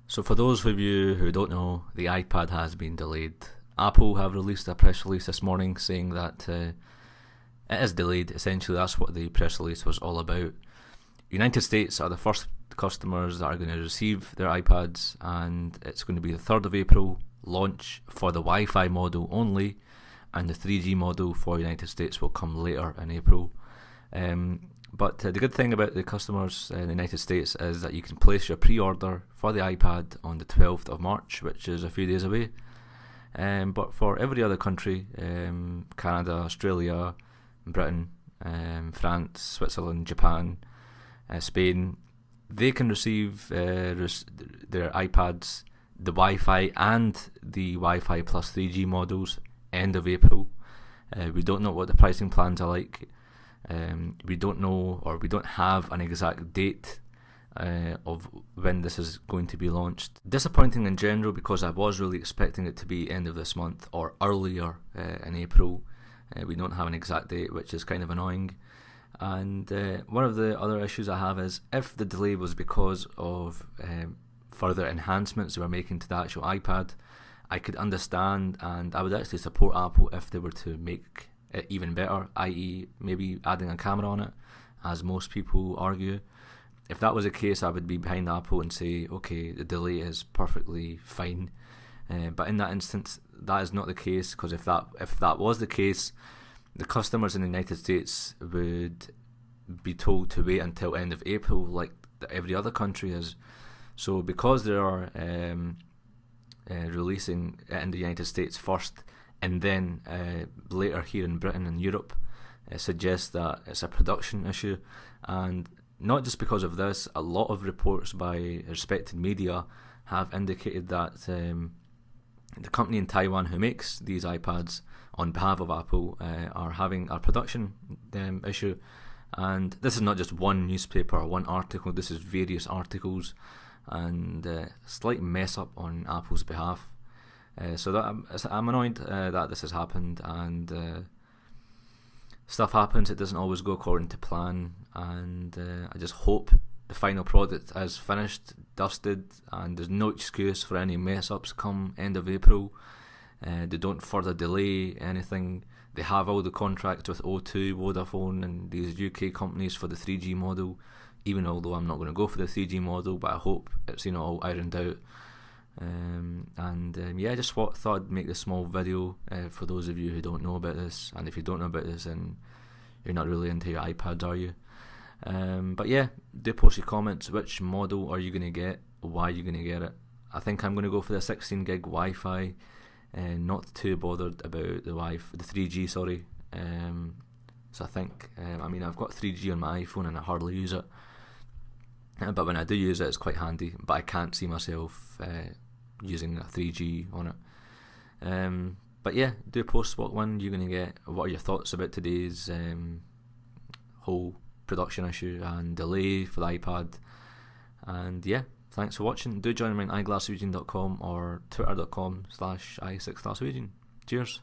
So for those of you who don't know, the iPad has been delayed. Apple have released a press release this morning saying that it is delayed. Essentially, that's what the press release was all about. United States are the first customers that are going to receive their iPads, and it's going to be the 3rd of April launch for the Wi-Fi model only, and the 3G model for United States will come later in April. But the good thing about the customers in the United States is that you can place your pre-order for the iPad on the 12th of March, which is a few days away. But for every other country, Canada, Australia, Britain, France, Switzerland, Japan, Spain, they can receive their iPads, the Wi-Fi and the Wi-Fi plus 3G models end of April. We don't know what the pricing plans are like. We don't know, or we don't have an exact date of when this is going to be launched. Disappointing in general, because I was really expecting it to be end of this month or earlier in April. We don't have an exact date, which is kind of annoying. And one of the other issues I have is if the delay was because of further enhancements they were making to the actual iPad, I could understand, and I would actually support Apple if they were to make it even better, i.e. maybe adding a camera on it, as most people argue. If that was the case, I would be behind Apple and say, okay, the delay is perfectly fine. But in that instance, that is not the case, because if that was the case, the customers in the United States would be told to wait until end of April, like every other country is. So because they are releasing it in the United States first, and then later here in Britain and Europe, suggests that it's a production issue. And not just because of this, a lot of reports by respected media have indicated that the company in Taiwan who makes these iPads on behalf of Apple are having a production issue. And this is not just one newspaper or one article, this is various articles, and slight mess up on Apple's behalf. So that I'm annoyed that this has happened, and stuff happens. It doesn't always go according to plan, and I just hope the final product is finished, dusted, and there's no excuse for any mess ups come end of April. They don't further delay anything. They have all the contracts with O2, Vodafone, and these UK companies for the 3G model. Even although I'm not going to go for the 3G model, but I hope it's all ironed out. I just thought I'd make this small video for those of you who don't know about this, and if you don't know about this, then you're not really into your iPads, are you? But yeah, do post your comments. Which model are you going to get? Why are you going to get it? I think I'm going to go for the 16 gig Wi-Fi, and not too bothered about the 3G, sorry. So I think, I've got 3G on my iPhone and I hardly use it, but when I do use it, it's quite handy. But I can't see myself using a 3G on it. But yeah, do post what one you're going to get. What are your thoughts about today's whole production issue and delay for the iPad? And yeah, thanks for watching. Do join me on eyeglassregime.com or twitter.com/i6glassregime. Cheers.